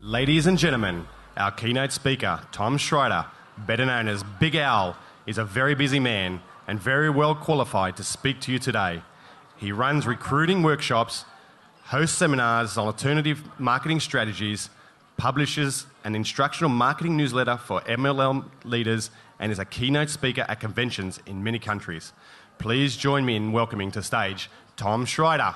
Ladies and gentlemen, our keynote speaker, Tom Schreiter, better known as Big Al, is a very busy man and very well qualified to speak to you today. He runs recruiting workshops, hosts seminars on alternative marketing strategies, publishes an instructional marketing newsletter for MLM leaders, and is a keynote speaker at conventions in many countries. Please join me in welcoming to stage Tom Schreiter.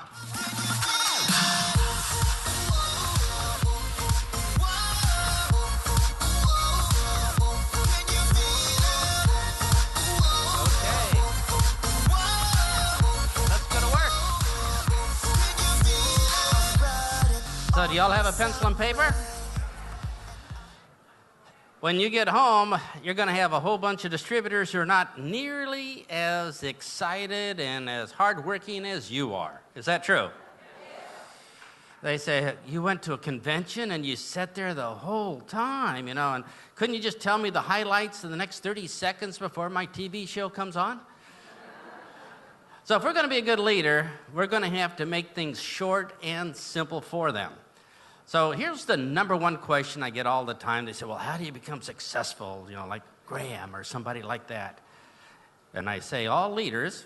So do y'all have a pencil and paper? When you get home, you're going to have a whole bunch of distributors who are not nearly as excited and as hardworking as you are. Is that true? They say, you went to a convention and you sat there the whole time, and couldn't you just tell me the highlights in the next 30 seconds before my TV show comes on? So if we're going to be a good leader, we're going to have to make things short and simple for them. So here's the number one question I get all the time. They say, well, how do you become successful, like Graham or somebody like that? And I say, all leaders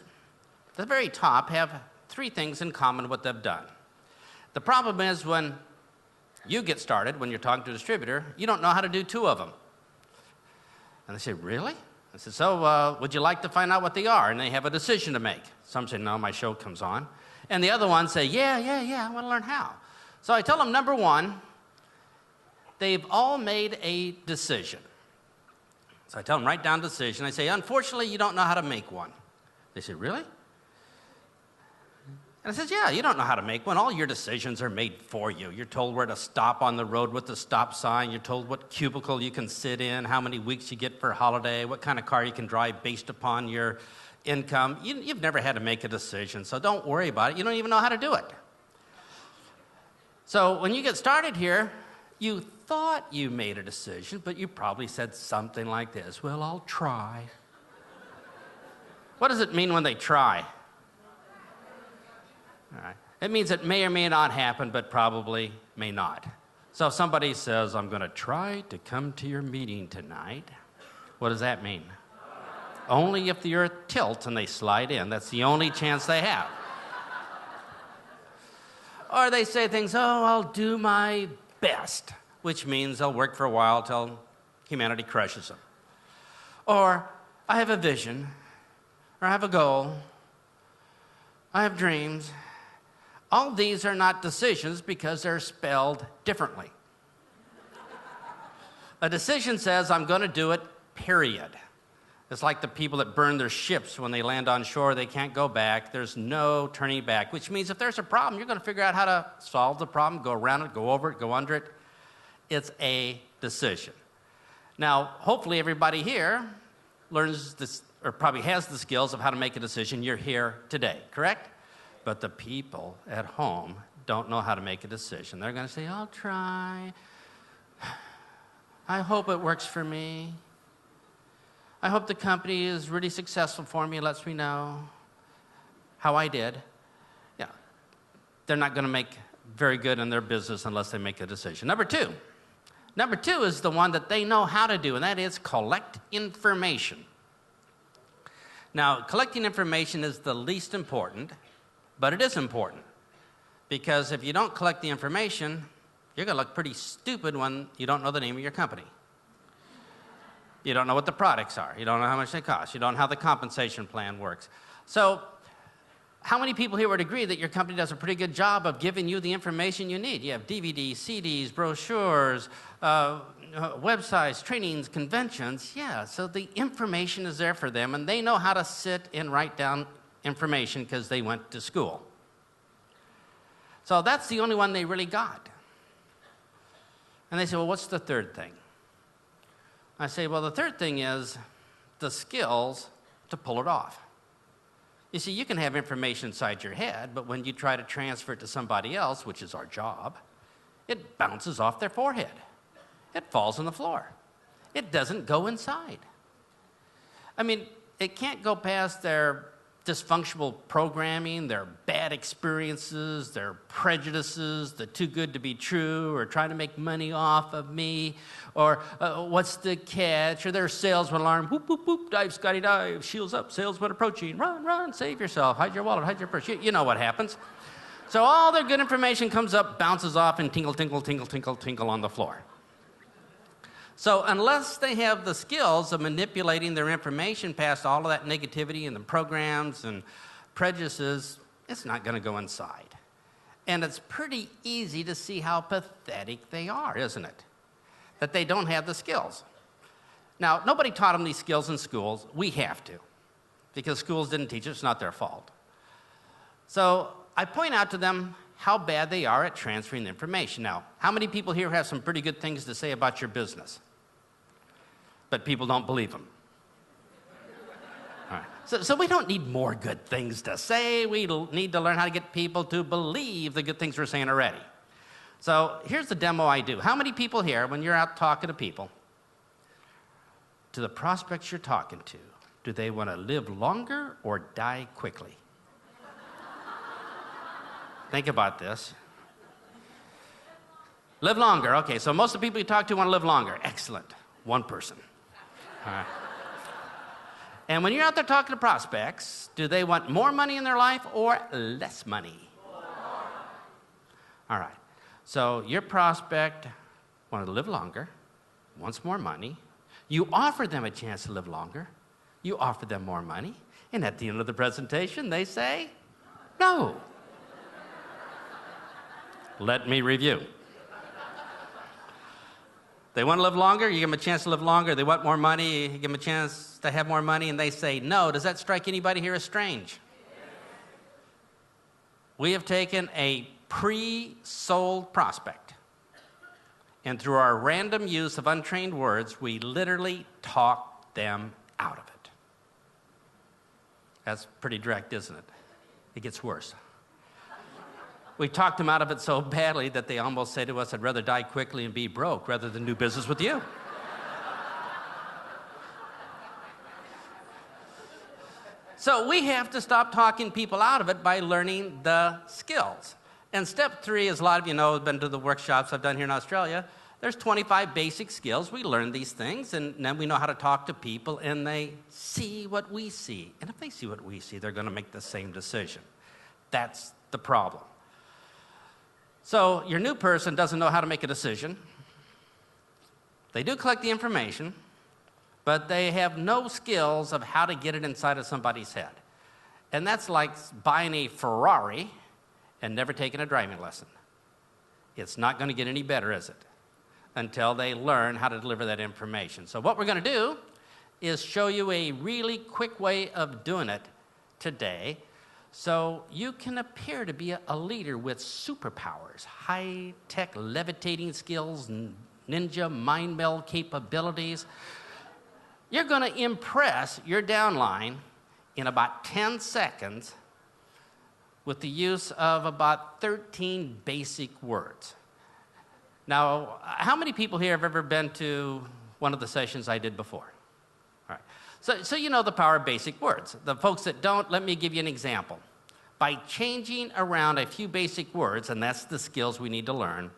at the very top have three things in common what they've done. The problem is when you get started, when you're talking to a distributor, you don't know how to do two of them. And they say, really? I said, so would you like to find out what they are? And they have a decision to make. Some say, no, my show comes on. And the other ones say, yeah, I want to learn how. So I tell them, number one, they've all made a decision. So I tell them, write down decision. I say, unfortunately, you don't know how to make one. They say, really? And I said, yeah, you don't know how to make one. All your decisions are made for you. You're told where to stop on the road with the stop sign. You're told what cubicle you can sit in, how many weeks you get for holiday, what kind of car you can drive based upon your income. You've never had to make a decision, so don't worry about it. You don't even know how to do it. So when you get started here, you thought you made a decision, but you probably said something like this, well, I'll try. What does it mean when they try? All right. It means it may or may not happen, but probably may not. So if somebody says, I'm going to try to come to your meeting tonight, what does that mean? Only if the earth tilts and they slide in. That's the only chance they have. Or they say things, oh, I'll do my best, which means they'll work for a while till humanity crushes them. Or I have a vision, or I have a goal, I have dreams. All these are not decisions because they're spelled differently. A decision says, I'm going to do it, period. It's like the people that burn their ships when they land on shore. They can't go back. There's no turning back, which means if there's a problem, you're going to figure out how to solve the problem, go around it, go over it, go under it. It's a decision. Now, hopefully everybody here learns this, or probably has the skills of how to make a decision. You're here today, correct? But the people at home don't know how to make a decision. They're going to say, I'll try. I hope it works for me. I hope the company is really successful for me, lets me know how I did. Yeah, they're not going to make very good in their business unless they make a decision. Number two is the one that they know how to do, and that is collect information. Now, collecting information is the least important, but it is important. Because if you don't collect the information, you're going to look pretty stupid when you don't know the name of your company. You don't know what the products are. You don't know how much they cost. You don't know how the compensation plan works. So how many people here would agree that your company does a pretty good job of giving you the information you need? You have DVDs, CDs, brochures, websites, trainings, conventions. Yeah, so the information is there for them, and they know how to sit and write down information because they went to school. So that's the only one they really got. And they say, well, what's the third thing? I say, well, the third thing is the skills to pull it off. You see, you can have information inside your head, but when you try to transfer it to somebody else, which is our job, it bounces off their forehead. It falls on the floor. It doesn't go inside. I mean, it can't go past their dysfunctional programming, their bad experiences, their prejudices, the too good to be true, or trying to make money off of me, or what's the catch, or their salesman alarm, whoop, whoop, whoop, dive, Scotty, dive, shields up, salesman approaching, run, run, save yourself, hide your wallet, hide your purse. You know what happens. So all their good information comes up, bounces off, and tinkle, tinkle, tinkle, tinkle, tinkle on the floor. So unless they have the skills of manipulating their information past all of that negativity and the programs and prejudices, it's not going to go inside. And it's pretty easy to see how pathetic they are, isn't it? That they don't have the skills. Now, nobody taught them these skills in schools. We have to, because schools didn't teach it. It's not their fault. So I point out to them how bad they are at transferring the information. Now, how many people here have some pretty good things to say about your business? But people don't believe them. All right. So we don't need more good things to say. We need to learn how to get people to believe the good things we're saying already. So here's the demo I do. How many people here, when you're out talking to people, to the prospects you're talking to, do they want to live longer or die quickly? Think about this. Live longer. Okay, so most of the people you talk to want to live longer. Excellent. One person. All right. And when you're out there talking to prospects, do they want more money in their life or less money? All right. So your prospect wanted to live longer, wants more money. You offer them a chance to live longer. You offer them more money. And at the end of the presentation, they say, no. Let me review. They want to live longer, you give them a chance to live longer. They want more money, you give them a chance to have more money, and they say no. Does that strike anybody here as strange? We have taken a pre-sold prospect, and through our random use of untrained words, we literally talk them out of it. That's pretty direct, isn't it? It gets worse. We talked them out of it so badly that they almost say to us, I'd rather die quickly and be broke rather than do business with you. So we have to stop talking people out of it by learning the skills. And step 3, as a lot of you know, have been to the workshops I've done here in Australia, there's 25 basic skills. We learn these things, and then we know how to talk to people, and they see what we see. And if they see what we see, they're going to make the same decision. That's the problem. So your new person doesn't know how to make a decision. They do collect the information, but they have no skills of how to get it inside of somebody's head. And that's like buying a Ferrari and never taking a driving lesson. It's not going to get any better, is it? Until they learn how to deliver that information. So what we're going to do is show you a really quick way of doing it today, so you can appear to be a leader with superpowers, high-tech levitating skills, ninja mind meld capabilities. You're going to impress your downline in about 10 seconds with the use of about 13 basic words. Now, how many people here have ever been to one of the sessions I did before? All right. So you know the power of basic words. The folks that don't, let me give you an example. By changing around a few basic words, and that's the skills we need to learn,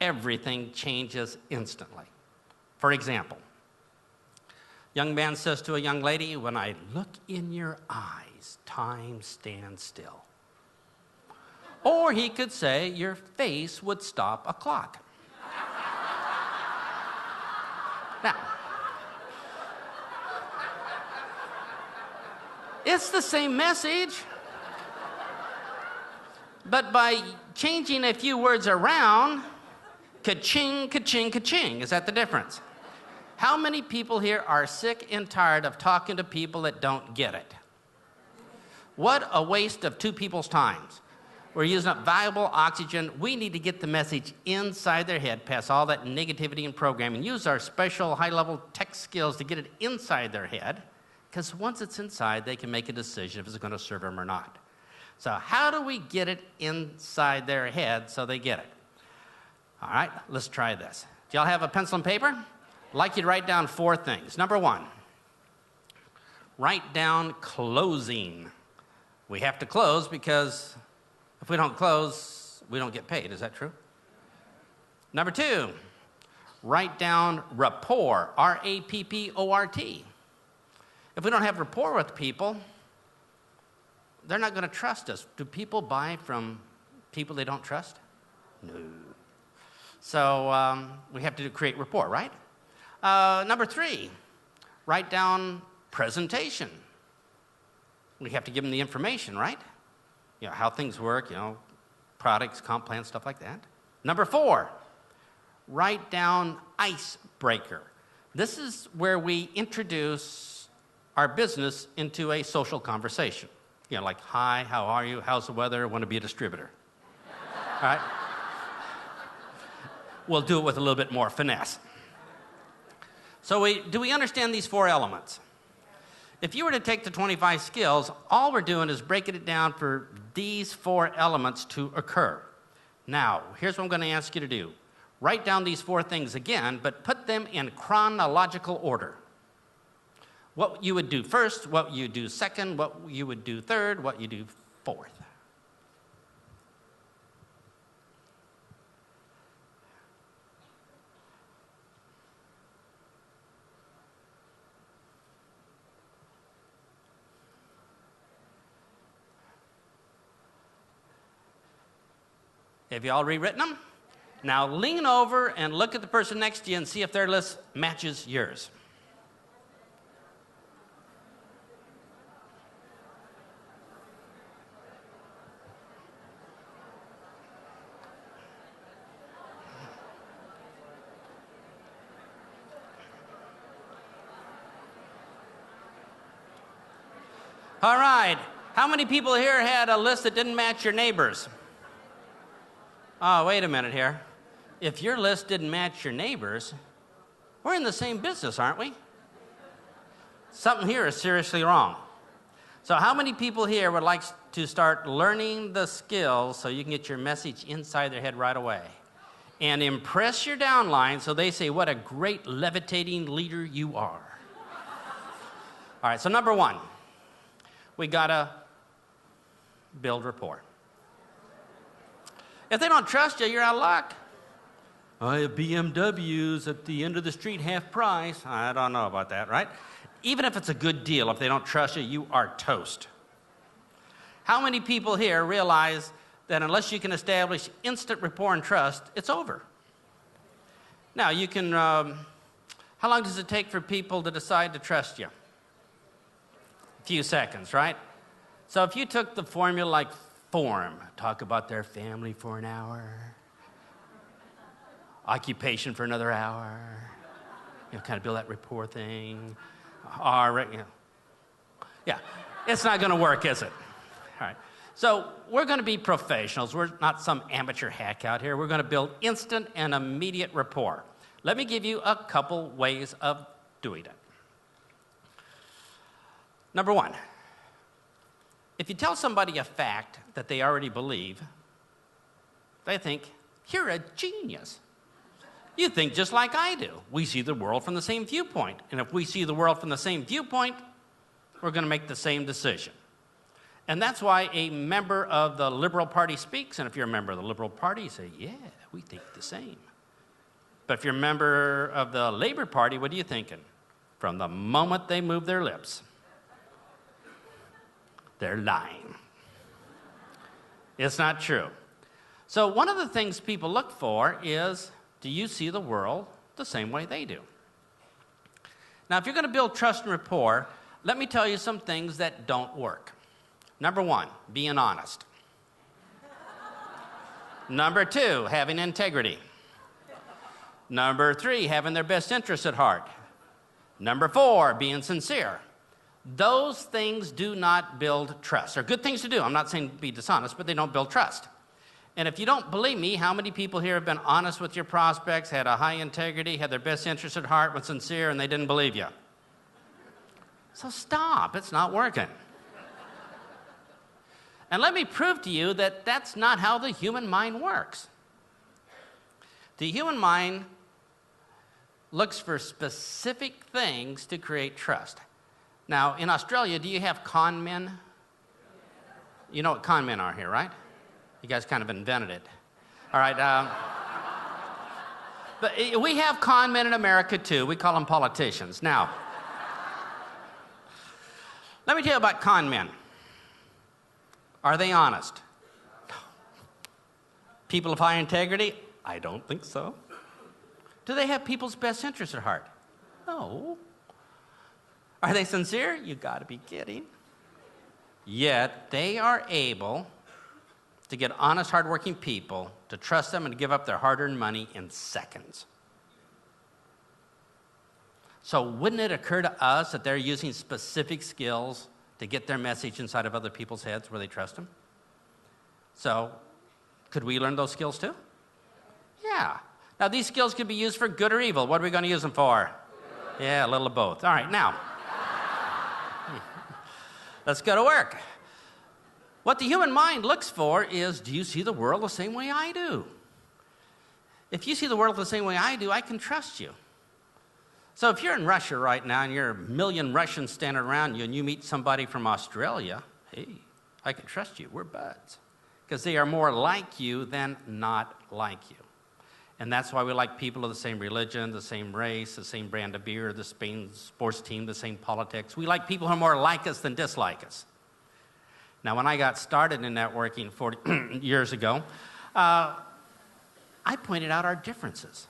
everything changes instantly. For example, young man says to a young lady, when I look in your eyes, time stands still. Or he could say, your face would stop a clock. Now, it's the same message, but by changing a few words around, ka-ching, ka-ching, ka-ching. Is that the difference? How many people here are sick and tired of talking to people that don't get it? What a waste of two people's times. We're using up valuable oxygen. We need to get the message inside their head, past all that negativity and programming. Use our special high-level tech skills to get it inside their head, because once it's inside, they can make a decision if it's going to serve them or not. So how do we get it inside their head so they get it? All right, let's try this. Do y'all have a pencil and paper? I'd like you to write down 4 things. Number 1, write down closing. We have to close because if we don't close, we don't get paid. Is that true? Number 2, write down rapport, R-A-P-P-O-R-T. If we don't have rapport with people, they're not going to trust us. Do people buy from people they don't trust? No. So we have to create rapport, right? Number 3, write down presentation. We have to give them the information, right? You know, how things work, you know, products, comp plans, stuff like that. Number 4, write down icebreaker. This is where we introduce our business into a social conversation. You know, like, hi, how are you? How's the weather? Want to be a distributor. All right? We'll do it with a little bit more finesse. So do we understand these 4 elements? If you were to take the 25 skills, all we're doing is breaking it down for these 4 elements to occur. Now, here's what I'm going to ask you to do. Write down these 4 things again, but put them in chronological order. What you would do first, what you do second, what you would do third, what you do fourth. Have you all rewritten them? Now lean over and look at the person next to you and see if their list matches yours. All right. How many people here had a list that didn't match your neighbor's? Oh, wait a minute here. If your list didn't match your neighbor's, we're in the same business, aren't we? Something here is seriously wrong. So how many people here would like to start learning the skills so you can get your message inside their head right away? And impress your downline so they say, what a great levitating leader you are. All right, so number 1, we gotta build rapport. If they don't trust you, you're out of luck. I have BMWs at the end of the street, half price. I don't know about that, right? Even if it's a good deal, if they don't trust you, you are toast. How many people here realize that unless you can establish instant rapport and trust, it's over? Now, you can, how long does it take for people to decide to trust you? A few seconds, right? So if you took the formula like form, talk about their family for an hour, occupation for another hour, you know, kind of build that rapport thing. All right, you know. Yeah, it's not going to work, is it? All right. So we're going to be professionals. We're not some amateur hack out here. We're going to build instant and immediate rapport. Let me give you a couple ways of doing it. Number 1, if you tell somebody a fact that they already believe, they think, you're a genius. You think just like I do. We see the world from the same viewpoint. And if we see the world from the same viewpoint, we're going to make the same decision. And that's why a member of the Liberal Party speaks. And if you're a member of the Liberal Party, you say, yeah, we think the same. But if you're a member of the Labor Party, what are you thinking? From the moment they move their lips, they're lying. It's not true. So one of the things people look for is, do you see the world the same way they do? Now, if you're going to build trust and rapport, let me tell you some things that don't work. Number 1, being honest. Number 2, having integrity. Number 3, having their best interests at heart. Number 4, being sincere. Those things do not build trust. They're good things to do. I'm not saying be dishonest, but they don't build trust. And if you don't believe me, how many people here have been honest with your prospects, had a high integrity, had their best interest at heart, were sincere, and they didn't believe you? So stop. It's not working. And let me prove to you that that's not how the human mind works. The human mind looks for specific things to create trust. Now, in Australia, do you have con men? You know what con men are here, right? You guys kind of invented it. All right. But we have con men in America, too. We call them politicians. Now, let me tell you about con men. Are they honest? No. People of high integrity? I don't think so. Do they have people's best interests at heart? No. Are they sincere? You got to be kidding. Yet they are able to get honest, hardworking people to trust them and to give up their hard-earned money in seconds. So wouldn't it occur to us that they're using specific skills to get their message inside of other people's heads where they trust them? So could we learn those skills too? Yeah. Now, these skills could be used for good or evil. What are we going to use them for? Yeah, a little of both. All right, now, let's go to work. What the human mind looks for is, do you see the world the same way I do? If you see the world the same way I do, I can trust you. So if you're in Russia right now and you're a million Russians standing around you and you meet somebody from Australia, hey, I can trust you. We're buds. Because they are more like you than not like you. And that's why we like people of the same religion, the same race, the same brand of beer, the same sports team, the same politics. We like people who are more like us than dislike us. Now, when I got started in networking 40 years ago, I pointed out our differences.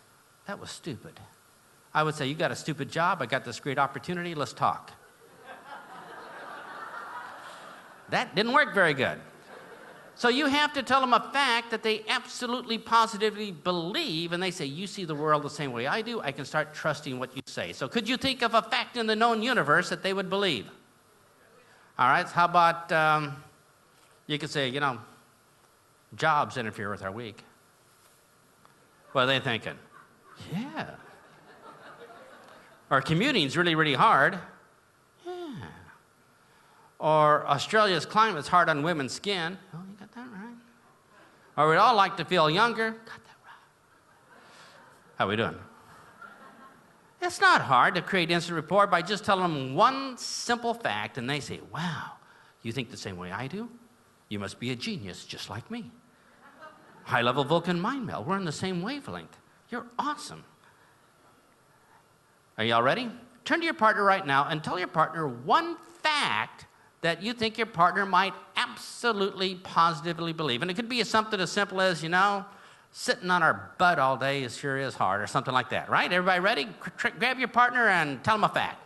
That was stupid. I would say, you got a stupid job, I got this great opportunity, let's talk. That didn't work very good. So you have to tell them a fact that they absolutely positively believe, and they say, you see the world the same way I do, I can start trusting what you say. So could you think of a fact in the known universe that they would believe? All right, so how about, you could say, jobs interfere with our week. What are they thinking? Yeah. Or commuting's really, really hard. Yeah. Or Australia's climate's hard on women's skin. Oh, you got that right. Or we'd all like to feel younger. Got that right. How we doing? It's not hard to create instant rapport by just telling them one simple fact, and they say, wow, you think the same way I do? You must be a genius just like me. High-level Vulcan mind meld. We're on the same wavelength. You're awesome. Are you all ready? Turn to your partner right now and tell your partner one fact that you think your partner might absolutely, positively believe. And it could be something as simple as, sitting on our butt all day sure is hard, or something like that, right? Everybody ready? Grab your partner and tell them a fact.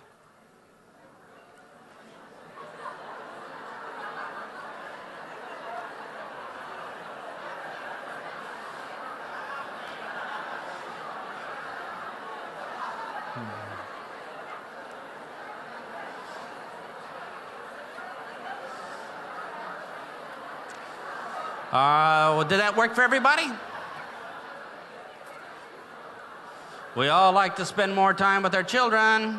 Did that work for everybody? We all like to spend more time with our children.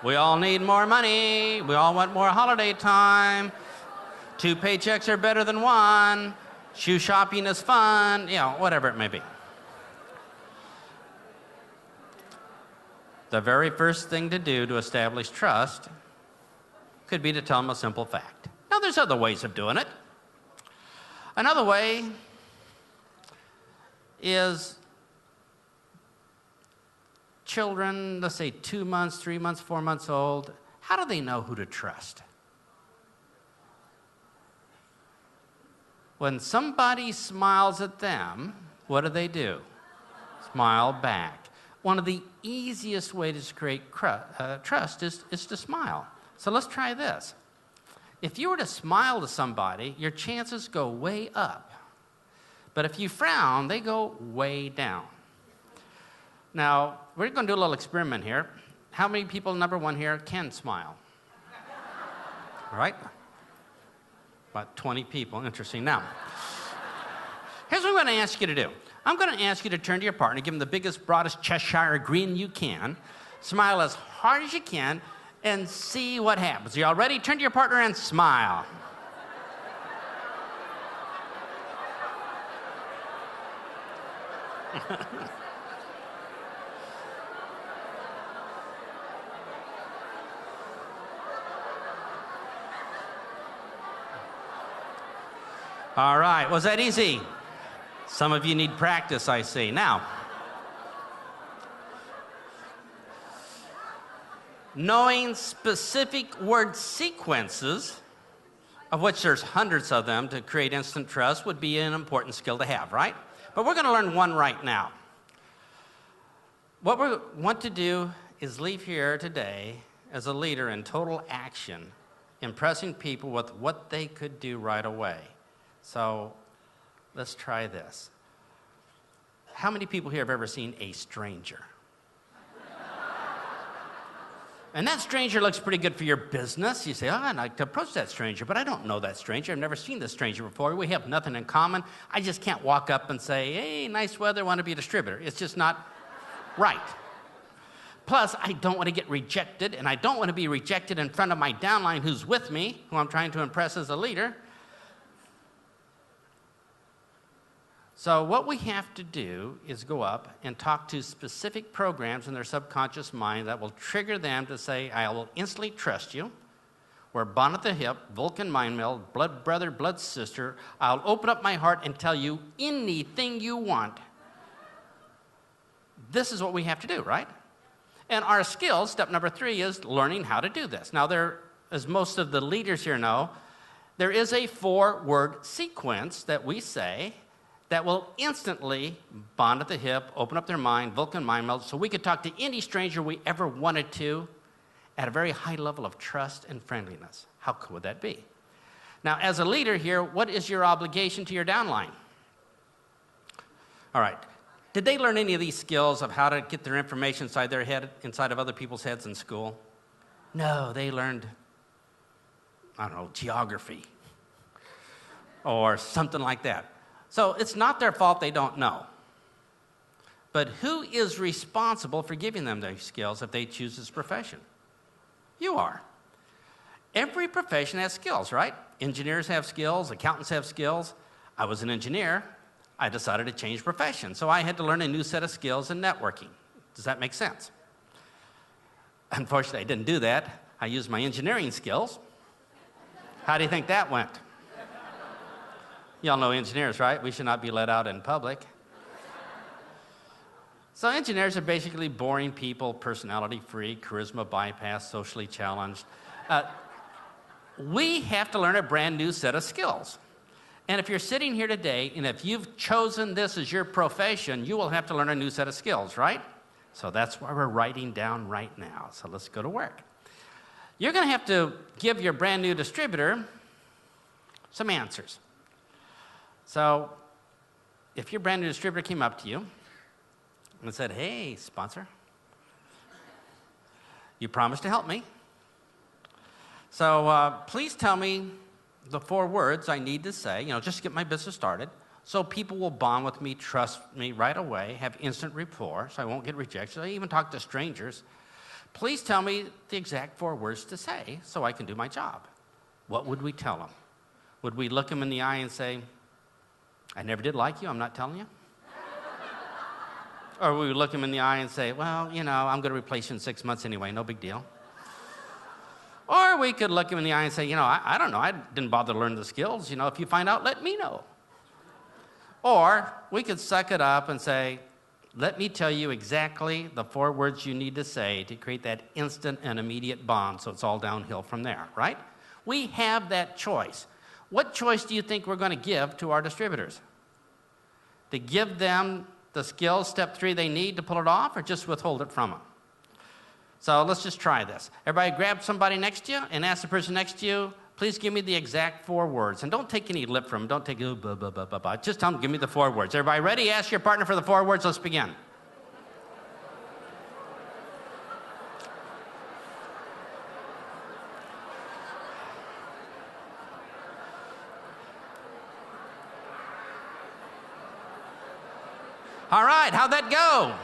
We all need more money. We all want more holiday time. 2 paychecks are better than 1. Shoe shopping is fun. Whatever it may be. The very first thing to do to establish trust could be to tell them a simple fact. Now, there's other ways of doing it. Another way is children, let's say 2 months, 3 months, 4 months old, how do they know who to trust? When somebody smiles at them, what do? Smile back. One of the easiest ways to create trust is to smile. So let's try this. If you were to smile to somebody, your chances go way up. But if you frown, they go way down. Now, we're going to do a little experiment here. How many people, number one here, can smile? All right? About 20 people. Interesting. Now, here's what I'm going to ask you to do. I'm going to ask you to turn to your partner, give him the biggest, broadest Cheshire grin you can, smile as hard as you can, and see what happens. Are you all ready? Turn to your partner and smile. All right, was that easy? Some of you need practice, I see. Now, knowing specific word sequences, of which there's hundreds of them to create instant trust, would be an important skill to have, right? But we're going to learn one right now. What we want to do is leave here today as a leader in total action, impressing people with what they could do right away. So let's try this. How many people here have ever seen a stranger? And that stranger looks pretty good for your business. You say, oh, I'd like to approach that stranger, but I don't know that stranger. I've never seen this stranger before. We have nothing in common. I just can't walk up and say, hey, nice weather, want to be a distributor. It's just not right. Plus, I don't want to get rejected, and I don't want to be rejected in front of my downline who's with me, who I'm trying to impress as a leader. So what we have to do is go up and talk to specific programs in their subconscious mind that will trigger them to say, I will instantly trust you. We're bond at the hip, Vulcan mind meld, blood brother, blood sister. I'll open up my heart and tell you anything you want. This is what we have to do, right? And our skills, step number 3, is learning how to do this. Now, there, as most of the leaders here know, there is a 4-word sequence that we say that will instantly bond at the hip, open up their mind, Vulcan mind meld, so we could talk to any stranger we ever wanted to at a very high level of trust and friendliness. How cool would that be? Now, as a leader here, what is your obligation to your downline? All right. Did they learn any of these skills of how to get their information inside their head, inside of other people's heads in school? No, they learned, I don't know, geography or something like that. So it's not their fault they don't know. But who is responsible for giving them those skills if they choose this profession? You are. Every profession has skills, right? Engineers have skills, accountants have skills. I was an engineer. I decided to change profession, so I had to learn a new set of skills in networking. Does that make sense? Unfortunately, I didn't do that. I used my engineering skills. How do you think that went? Y'all know engineers, right? We should not be let out in public. So engineers are basically boring people, personality-free, charisma bypass, socially challenged. We have to learn a brand new set of skills. And if you're sitting here today, and if you've chosen this as your profession, you will have to learn a new set of skills, right? So that's why we're writing down right now. So let's go to work. You're going to have to give your brand new distributor some answers. So if your brand new distributor came up to you and said, hey, sponsor, you promised to help me. So please tell me the 4 words I need to say, just to get my business started, so people will bond with me, trust me right away, have instant rapport, so I won't get rejected. So I even talk to strangers. Please tell me the exact 4 words to say so I can do my job. What would we tell them? Would we look them in the eye and say, I never did like you, I'm not telling you? Or we would look him in the eye and say, well, I'm going to replace you in 6 months anyway, no big deal. Or we could look him in the eye and say, I don't know, I didn't bother to learn the skills. If you find out, let me know. Or we could suck it up and say, let me tell you exactly the 4 words you need to say to create that instant and immediate bond, so it's all downhill from there, right? We have that choice. What choice do you think we're going to give to our distributors? To give them the skills, step 3, they need to pull it off, or just withhold it from them? So let's just try this. Everybody grab somebody next to you and ask the person next to you, please give me the exact 4 words. And don't take any lip from them. Don't take, blah, blah, blah, blah, blah. Just tell them, give me the 4 words. Everybody ready? Ask your partner for the 4 words. Let's begin. All right, how'd that go?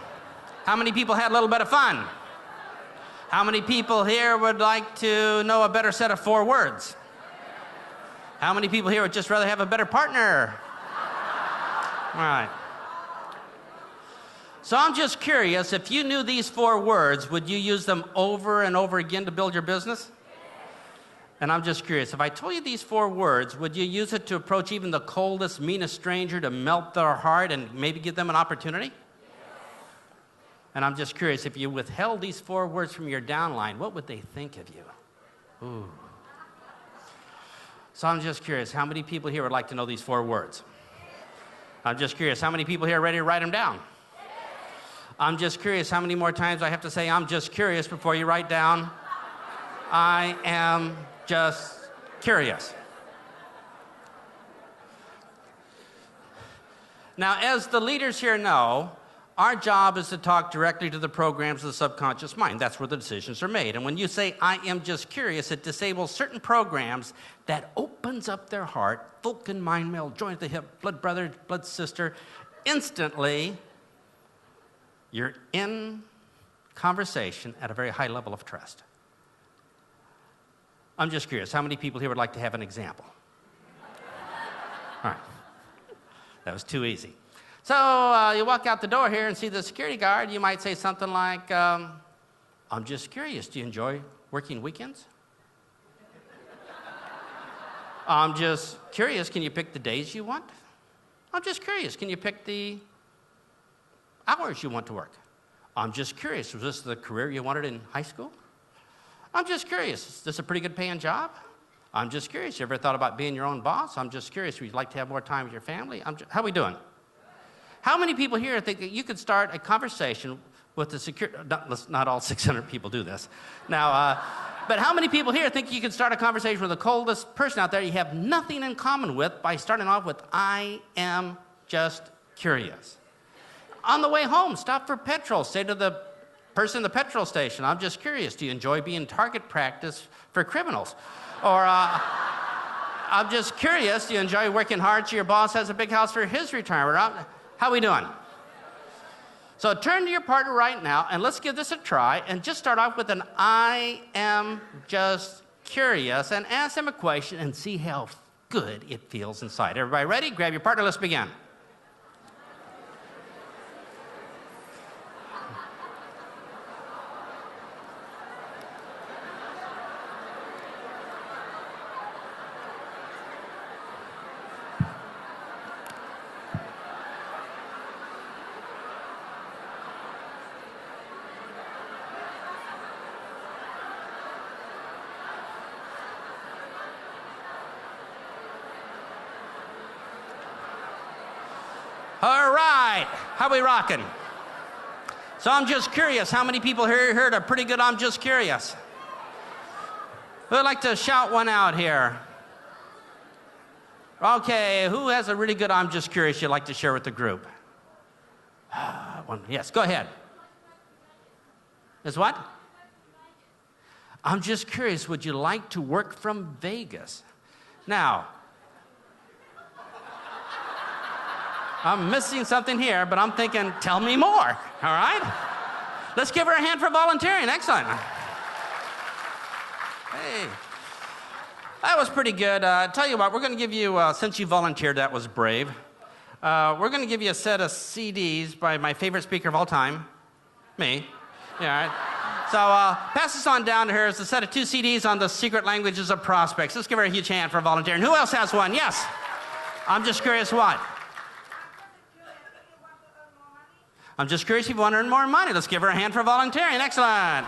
How many people had a little bit of fun? How many people here would like to know a better set of 4 words? How many people here would just rather have a better partner? All right. So I'm just curious, if you knew these 4 words, would you use them over and over again to build your business? And I'm just curious, if I told you these 4 words, would you use it to approach even the coldest, meanest stranger to melt their heart and maybe give them an opportunity? Yes. And I'm just curious, if you withheld these 4 words from your downline, what would they think of you? Ooh. So I'm just curious, how many people here would like to know these 4 words? I'm just curious, how many people here are ready to write them down? I'm just curious, how many more times I have to say, I'm just curious, before you write down, I am just curious. Now, as the leaders here know, our job is to talk directly to the programs of the subconscious mind. That's where the decisions are made. And when you say, I am just curious, it disables certain programs that opens up their heart, Vulcan mind meld, joint at the hip, blood brother, blood sister. Instantly, you're in conversation at a very high level of trust. I'm just curious, how many people here would like to have an example? All right. That was too easy. So you walk out the door here and see the security guard. You might say something like, I'm just curious, do you enjoy working weekends? I'm just curious, can you pick the days you want? I'm just curious, can you pick the hours you want to work? I'm just curious, was this the career you wanted in high school? I'm just curious, is this a pretty good paying job? I'm just curious, you ever thought about being your own boss? I'm just curious, would you like to have more time with your family? How are we doing? How many people here think that you could start a conversation with the security? Not all 600 people do this. Now, but how many people here think you could start a conversation with the coldest person out there you have nothing in common with by starting off with, I am just curious? On the way home, stop for petrol. Say to the person in the petrol station, I'm just curious, do you enjoy being target practice for criminals? Or, I'm just curious, do you enjoy working hard so your boss has a big house for his retirement? How are we doing? So turn to your partner right now and let's give this a try and just start off with an I am just curious and ask them a question and see how good it feels inside. Everybody ready? Grab your partner, let's begin. All right, how we rocking? So I'm just curious, how many people here heard a pretty good I'm just curious? Who'd like to shout one out here? Okay, who has a really good I'm just curious you'd like to share with the group? Yes, go ahead. Is what? I'm just curious, would you like to work from Vegas? Now, I'm missing something here, but I'm thinking, tell me more, all right? Let's give her a hand for volunteering. Excellent. Hey, that was pretty good. Tell you what, we're going to give you, since you volunteered, that was brave. We're going to give you a set of CDs by my favorite speaker of all time, me. Yeah, all right. So pass this on down to her. It's a set of 2 CDs on the secret languages of prospects. Let's give her a huge hand for volunteering. Who else has one? Yes. I'm just curious what? I'm just curious if you want to earn more money. Let's give her a hand for volunteering. Excellent.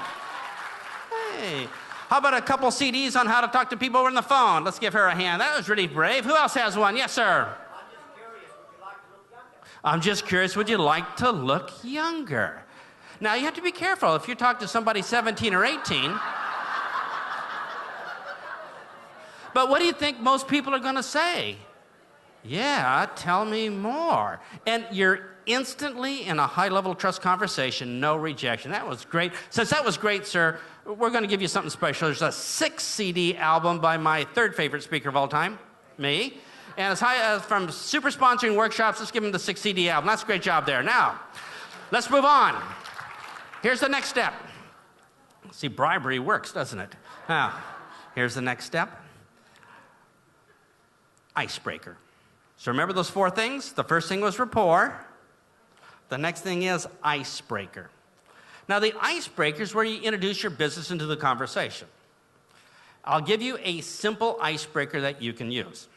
Hey. How about a couple CDs on how to talk to people over the phone? Let's give her a hand. That was really brave. Who else has one? Yes, sir. I'm just curious, would you like to look younger? Now, you have to be careful. If you talk to somebody 17 or 18, but what do you think most people are going to say? Yeah, tell me more. And you're instantly in a high-level trust conversation, no rejection. That was great. Since that was great, sir, we're going to give you something special. There's a 6-CD album by my 3rd favorite speaker of all time, me. And it's from super sponsoring workshops. Let's give him the 6-CD album. That's a great job there. Now, let's move on. Here's the next step. See, bribery works, doesn't it? Now, here's the next step. Icebreaker. So remember those 4 things? The first thing was rapport. The next thing is icebreaker. Now, the icebreaker is where you introduce your business into the conversation. I'll give you a simple icebreaker that you can use,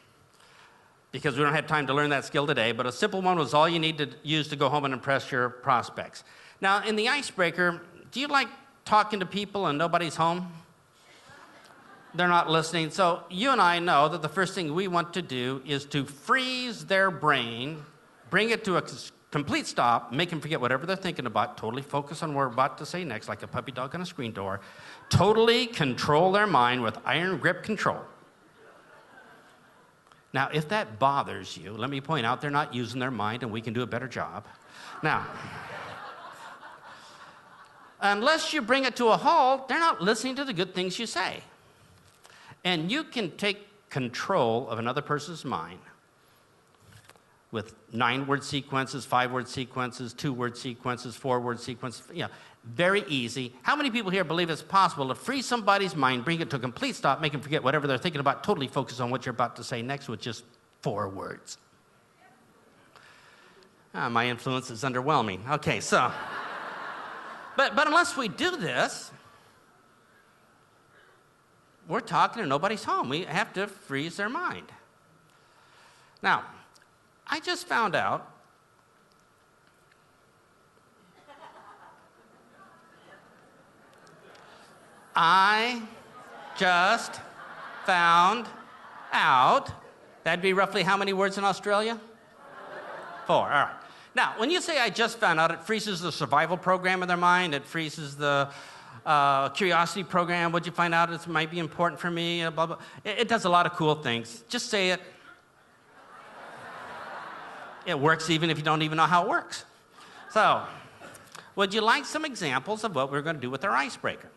because we don't have time to learn that skill today, but a simple one was all you need to use to go home and impress your prospects. Now, in the icebreaker, do you like talking to people and nobody's home? They're not listening. So you and I know that the first thing we want to do is to freeze their brain, bring it to a complete stop, make them forget whatever they're thinking about, totally focus on what we're about to say next, like a puppy dog on a screen door, totally control their mind with iron grip control. Now, if that bothers you, let me point out they're not using their mind and we can do a better job. Now, unless you bring it to a halt, they're not listening to the good things you say. And you can take control of another person's mind with 9-word sequences, 5-word sequences, 2-word sequences, 4-word sequences. Very easy. How many people here believe it's possible to freeze somebody's mind, bring it to a complete stop, make them forget whatever they're thinking about, totally focus on what you're about to say next with just 4 words? My influence is underwhelming. Okay, so, but unless we do this, we're talking and nobody's home. We have to freeze their mind. Now, I just found out that'd be roughly how many words in Australia? 4, all right. Now, when you say I just found out, it freezes the survival program in their mind, it freezes the curiosity program. What'd you find out? It might be important for me, blah, blah. It does a lot of cool things. Just say it. It works even if you don't even know how it works. So, would you like some examples of what we're going to do with our icebreaker?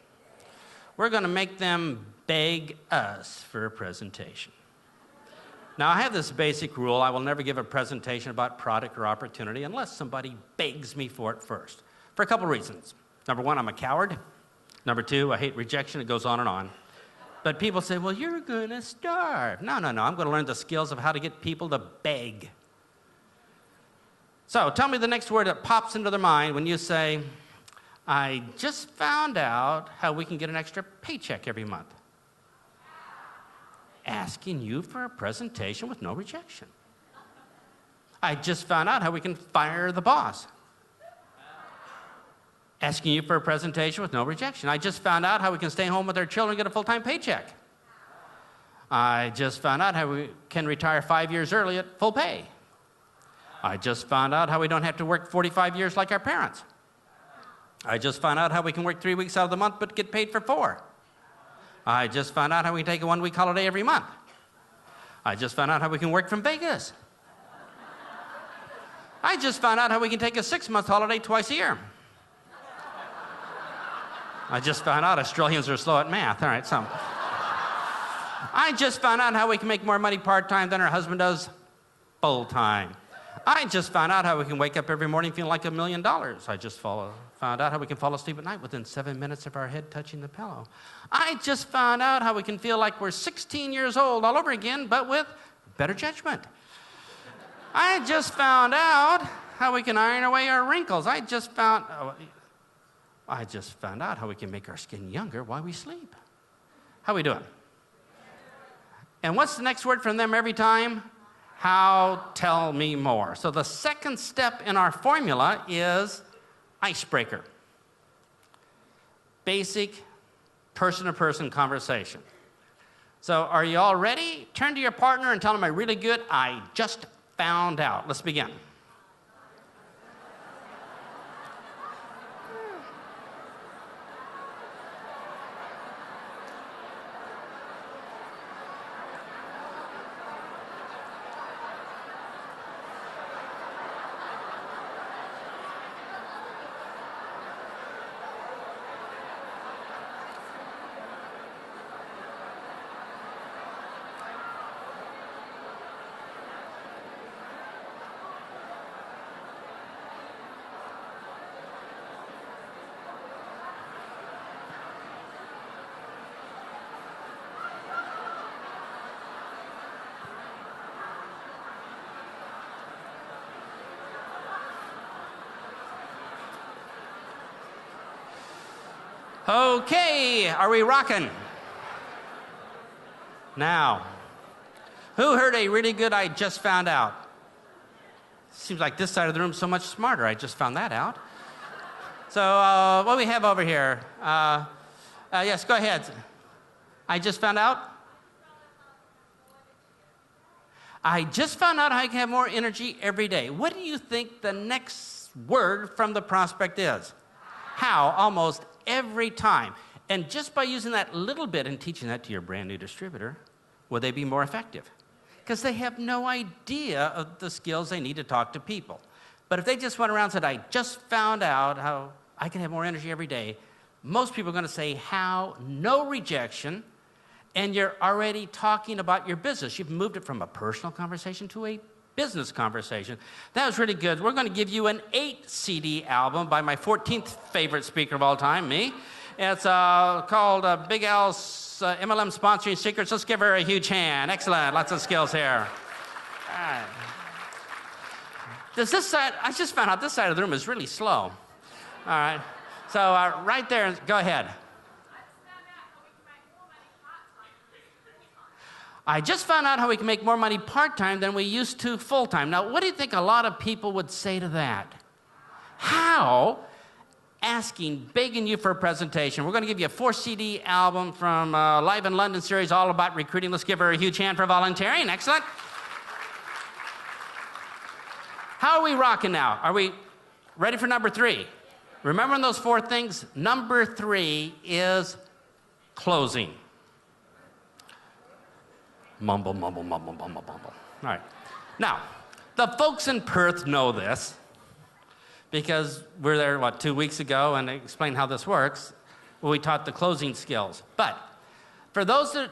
We're going to make them beg us for a presentation. Now, I have this basic rule. I will never give a presentation about product or opportunity unless somebody begs me for it first, for a couple reasons. Number 1, I'm a coward. Number 2, I hate rejection. It goes on and on. But people say, well, you're going to starve. No. I'm going to learn the skills of how to get people to beg. So tell me the next word that pops into their mind when you say, I just found out how we can get an extra paycheck every month. Asking you for a presentation with no rejection. I just found out how we can fire the boss. Asking you for a presentation with no rejection. I just found out how we can stay home with our children and get a full-time paycheck. I just found out how we can retire 5 years early at full pay. I just found out how we don't have to work 45 years like our parents. I just found out how we can work 3 weeks out of the month but get paid for 4. I just found out how we can take a 1-week holiday every month. I just found out how we can work from Vegas. I just found out how we can take a 6-month holiday twice a year. I just found out Australians are slow at math. All right, so. I just found out how we can make more money part-time than our husband does full-time. I just found out how we can wake up every morning feeling like $1 million. I just found out how we can fall asleep at night within 7 minutes of our head touching the pillow. I just found out how we can feel like we're 16 years old all over again, but with better judgment. I just found out how we can iron away our wrinkles. I just found out how we can make our skin younger while we sleep. How we doing? And what's the next word from them every time? How, tell me more. So the second step in our formula is icebreaker. Basic person-to-person conversation. So are you all ready? Turn to your partner and tell them a really good, I just found out. Let's begin. Okay, are we rocking? Now, who heard a really good I just found out? Seems like this side of the room is so much smarter. I just found that out. So what do we have over here? Yes, go ahead. I just found out? I just found out I can have more energy every day. What do you think the next word from the prospect is? How, almost every time. And just by using that little bit and teaching that to your brand new distributor, will they be more effective? Because they have no idea of the skills they need to talk to people. But if they just went around and said, I just found out how I can have more energy every day, most people are going to say how, no rejection, and you're already talking about your business. You've moved it from a personal conversation to a business conversation. That was really good. We're going to give you an 8-CD album by my 14th favorite speaker of all time, me. It's called Big Al's MLM Sponsoring Secrets. Let's give her a huge hand. Excellent. Lots of skills here. All right. Does this side, I just found out this side of the room is really slow. All right. So right there, go ahead. I just found out how we can make more money part-time than we used to full-time. Now, what do you think a lot of people would say to that? How? Asking, begging you for a presentation. We're going to give you a 4-CD album from Live in London series all about recruiting. Let's give her a huge hand for volunteering. Excellent. How are we rocking now? Are we ready for number 3? Remembering those 4 things? Number 3 is closing. Mumble, mumble, mumble, mumble, mumble. All right. Now, the folks in Perth know this because we were there, 2 weeks ago, and I explained how this works. Well, we taught the closing skills. But for those that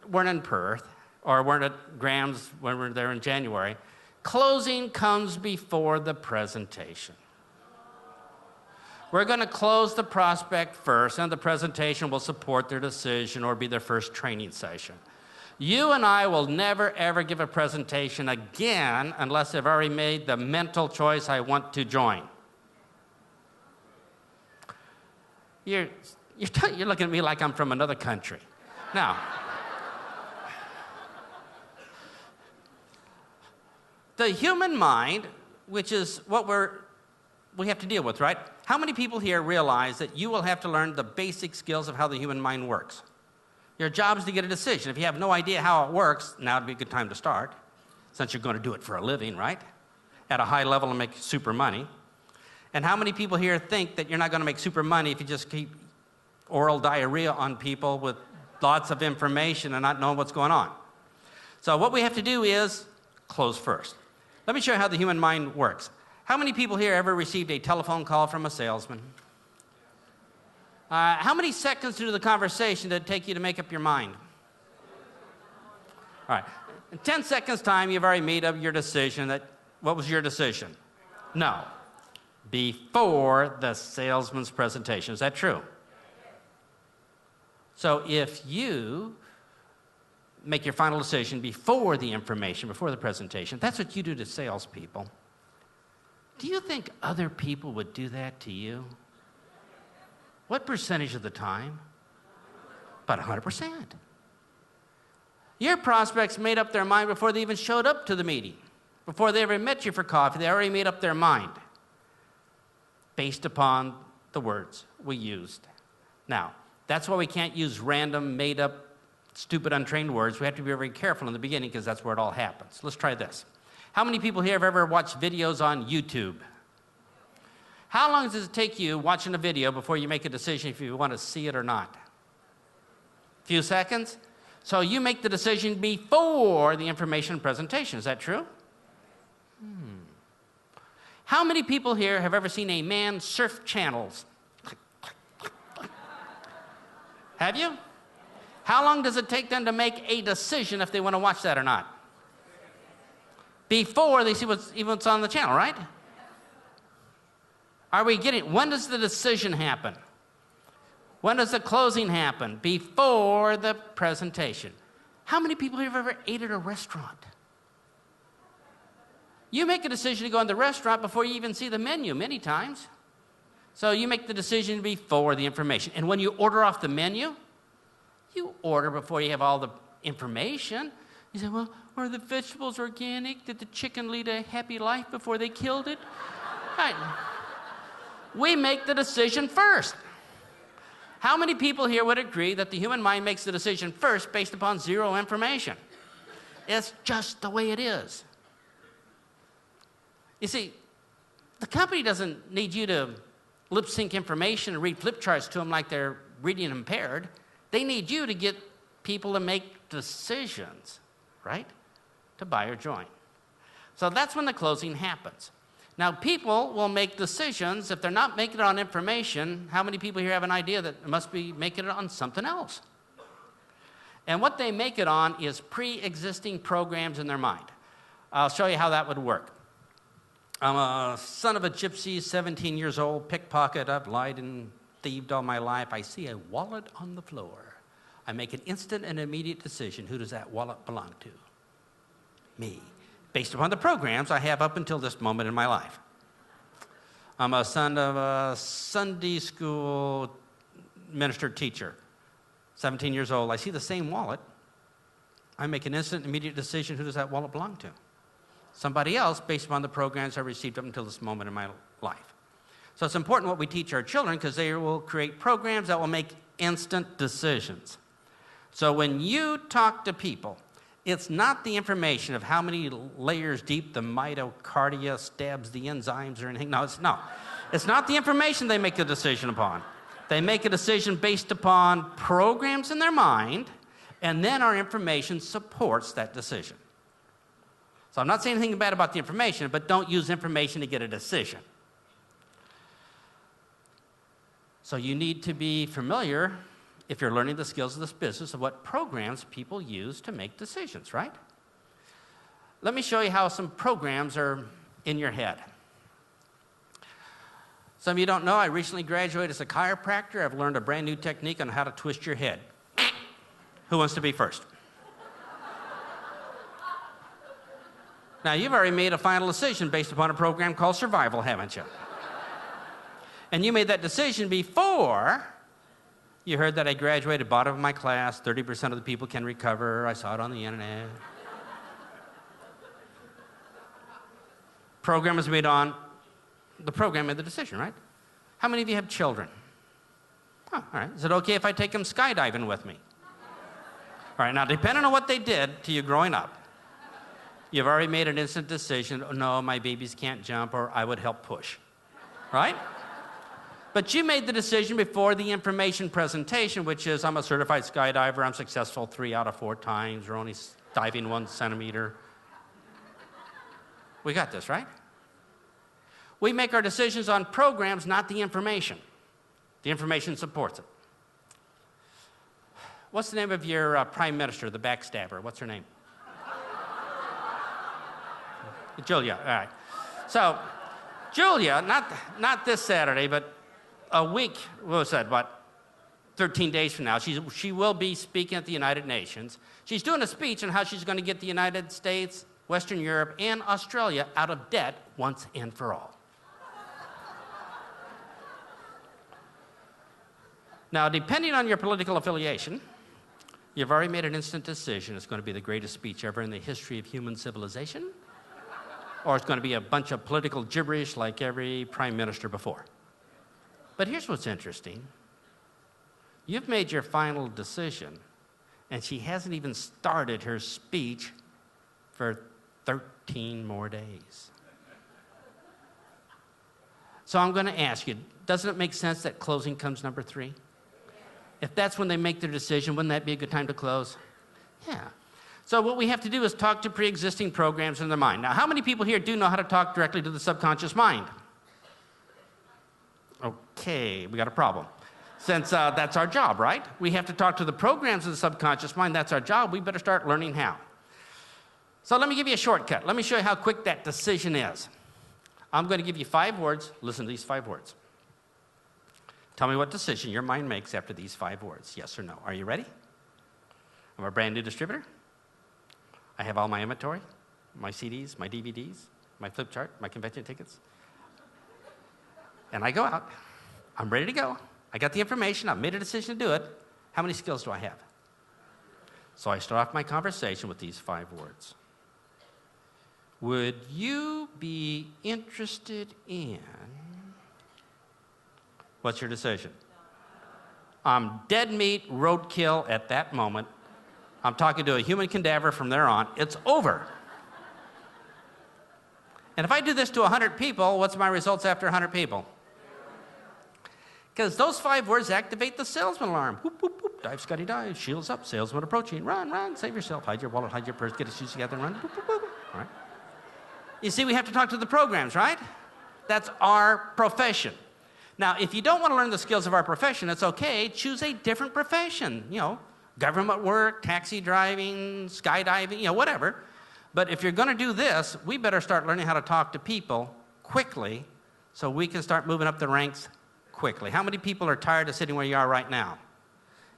weren't in Perth or weren't at Graham's when we were there in January, closing comes before the presentation. We're going to close the prospect first, and the presentation will support their decision or be their first training session. You and I will never, ever give a presentation again unless they've already made the mental choice, I want to join. You're looking at me like I'm from another country. Now, the human mind, which is what we have to deal with, right? How many people here realize that you will have to learn the basic skills of how the human mind works? Your job is to get a decision. If you have no idea how it works, now would be a good time to start, since you're going to do it for a living, right? At a high level and make super money. And how many people here think that you're not going to make super money if you just keep oral diarrhea on people with lots of information and not knowing what's going on? So what we have to do is close first. Let me show you how the human mind works. How many people here ever received a telephone call from a salesman? How many seconds into the conversation did it take you to make up your mind? All right. In 10 seconds' time, you've already made up your decision. What was your decision? No. Before the salesman's presentation. Is that true? So if you make your final decision before the information, before the presentation, that's what you do to salespeople. Do you think other people would do that to you? What percentage of the time? About 100%. Your prospects made up their mind before they even showed up to the meeting. Before they ever met you for coffee, they already made up their mind based upon the words we used. Now, that's why we can't use random, made-up, stupid, untrained words. We have to be very careful in the beginning because that's where it all happens. Let's try this. How many people here have ever watched videos on YouTube? How long does it take you watching a video before you make a decision if you want to see it or not? A few seconds? So you make the decision before the information presentation. Is that true? How many people here have ever seen a man surf channels? Have you? How long does it take them to make a decision if they want to watch that or not? Before they see what's on the channel, right? Are we getting, when does the decision happen? When does the closing happen? Before the presentation. How many people have ever ate at a restaurant? You make a decision to go in the restaurant before you even see the menu many times. So you make the decision before the information. And when you order off the menu, you order before you have all the information. You say, well, were the vegetables organic? Did the chicken lead a happy life before they killed it? Right. We make the decision first. How many people here would agree that the human mind makes the decision first based upon zero information? It's just the way it is. You see, the company doesn't need you to lip sync information and read flip charts to them like they're reading impaired. They need you to get people to make decisions, right? To buy or join. So that's when the closing happens. Now, people will make decisions. If they're not making it on information, how many people here have an idea that they must be making it on something else? And what they make it on is pre-existing programs in their mind. I'll show you how that would work. I'm a son of a gypsy, 17 years old, pickpocket. I've lied and thieved all my life. I see a wallet on the floor. I make an instant and immediate decision. Who does that wallet belong to? Me. Based upon the programs I have up until this moment in my life. I'm a son of a Sunday school minister teacher, 17 years old. I see the same wallet. I make an instant, immediate decision. Who does that wallet belong to? Somebody else, based upon the programs I received up until this moment in my life. So it's important what we teach our children, because they will create programs that will make instant decisions. So when you talk to people, it's not the information of how many layers deep the mitochondria stabs the enzymes or anything. No. It's not the information they make a decision upon. They make a decision based upon programs in their mind, and then our information supports that decision. So I'm not saying anything bad about the information, but don't use information to get a decision. So you need to be familiar, if you're learning the skills of this business, of what programs people use to make decisions, right? Let me show you how some programs are in your head. Some of you don't know, I recently graduated as a chiropractor. I've learned a brand new technique on how to twist your head. Who wants to be first? Now, you've already made a final decision based upon a program called survival, haven't you? And you made that decision before you heard that I graduated bottom of my class, 30% of the people can recover. I saw it on the internet. Program was made on, the program made the decision, right? How many of you have children? Oh, all right. Is it okay if I take them skydiving with me? All right, now depending on what they did to you growing up, you've already made an instant decision. Oh, no, my babies can't jump, or I would help push, right? But you made the decision before the information presentation, which is, I'm a certified skydiver. I'm successful 3 out of 4 times. We're only diving 1 centimeter. We got this, right? We make our decisions on programs, not the information. The information supports it. What's the name of your prime minister, the backstabber? What's her name? Julia, all right. So, Julia, not this Saturday, but a week, what was that, about 13 days from now, she will be speaking at the United Nations. She's doing a speech on how she's going to get the United States, Western Europe, and Australia out of debt once and for all. Now, depending on your political affiliation, you've already made an instant decision. It's going to be the greatest speech ever in the history of human civilization, or it's going to be a bunch of political gibberish like every prime minister before. But here's what's interesting. You've made your final decision, and she hasn't even started her speech for 13 more days. So I'm going to ask you, doesn't it make sense that closing comes number 3? If that's when they make their decision, wouldn't that be a good time to close? Yeah. So what we have to do is talk to pre-existing programs in their mind. Now, how many people here do know how to talk directly to the subconscious mind? Okay, we got a problem. Since that's our job, right? We have to talk to the programs of the subconscious mind. That's our job. We better start learning how. So let me give you a shortcut. Let me show you how quick that decision is. I'm going to give you 5 words. Listen to these 5 words. Tell me what decision your mind makes after these 5 words. Yes or no. Are you ready? I'm a brand new distributor. I have all my inventory, my CDs, my DVDs, my flip chart, my convention tickets. And I go out. I'm ready to go. I got the information. I've made a decision to do it. How many skills do I have? So I start off my conversation with these 5 words. Would you be interested in... What's your decision? I'm dead meat, roadkill at that moment. I'm talking to a human cadaver from there on. It's over. And if I do this to 100 people, what's my results after 100 people? Because those 5 words activate the salesman alarm. Whoop, whoop, whoop, dive, Scotty, dive, shields up, salesman approaching. Run, run, save yourself, hide your wallet, hide your purse, get his shoes together, and run. Whoop, whoop, whoop. All right. You see, we have to talk to the programs, right? That's our profession. Now, if you don't want to learn the skills of our profession, it's okay. Choose a different profession. You know, government work, taxi driving, skydiving, you know, whatever. But if you're going to do this, we better start learning how to talk to people quickly so we can start moving up the ranks quickly. How many people are tired of sitting where you are right now?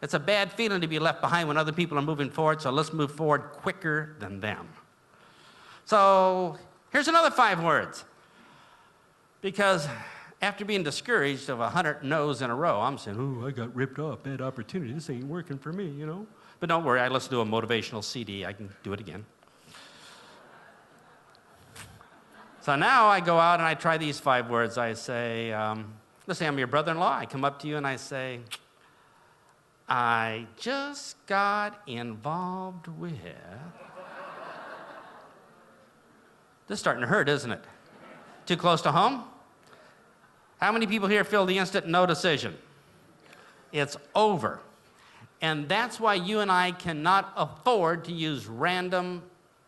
It's a bad feeling to be left behind when other people are moving forward, so let's move forward quicker than them. So here's another 5 words. Because after being discouraged of 100 no's in a row, I'm saying, oh, I got ripped off, bad opportunity. This ain't working for me, you know. But don't worry, I listened to a motivational CD. I can do it again. So now I go out and I try these 5 words. I say, let's say I'm your brother-in-law. I come up to you and I say, I just got involved with... This is starting to hurt, isn't it? Too close to home? How many people here feel the instant no decision? It's over. And that's why you and I cannot afford to use random,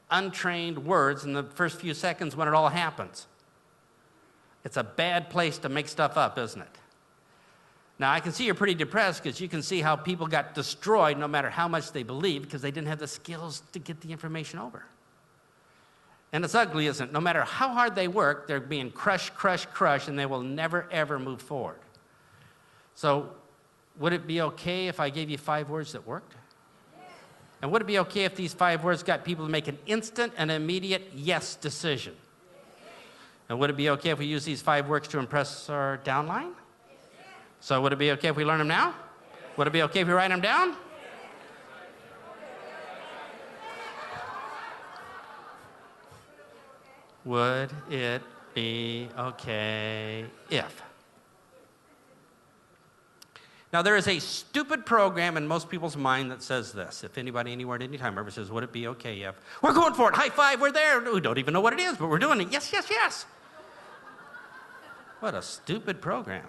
untrained words in the first few seconds when it all happens. It's a bad place to make stuff up, isn't it? Now, I can see you're pretty depressed because you can see how people got destroyed no matter how much they believed because they didn't have the skills to get the information over. And it's ugly, isn't it? No matter how hard they work, they're being crushed, crushed, crushed, and they will never, ever move forward. So would it be okay if I gave you 5 words that worked? And would it be okay if these 5 words got people to make an instant and immediate yes decision? And would it be okay if we use these 5 words to impress our downline? So would it be okay if we learn them now? Would it be okay if we write them down? Would it be okay if? Now, there is a stupid program in most people's mind that says this. If anybody, anywhere, at any time ever says, would it be okay if? We're going for it. High five, we're there. We don't even know what it is, but we're doing it. Yes, yes, yes. What a stupid program.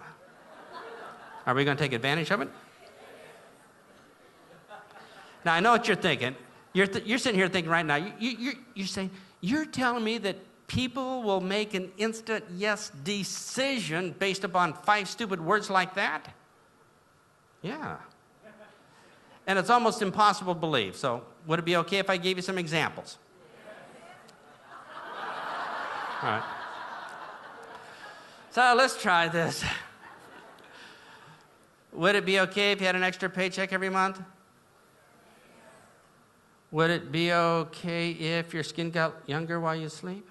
Are we going to take advantage of it? Now, I know what you're thinking. You're sitting here thinking right now, you're saying, you're telling me that people will make an instant yes decision based upon 5 stupid words like that? Yeah. And it's almost impossible to believe. So would it be okay if I gave you some examples? All right. So let's try this. Would it be okay if you had an extra paycheck every month? Would it be okay if your skin got younger while you sleep?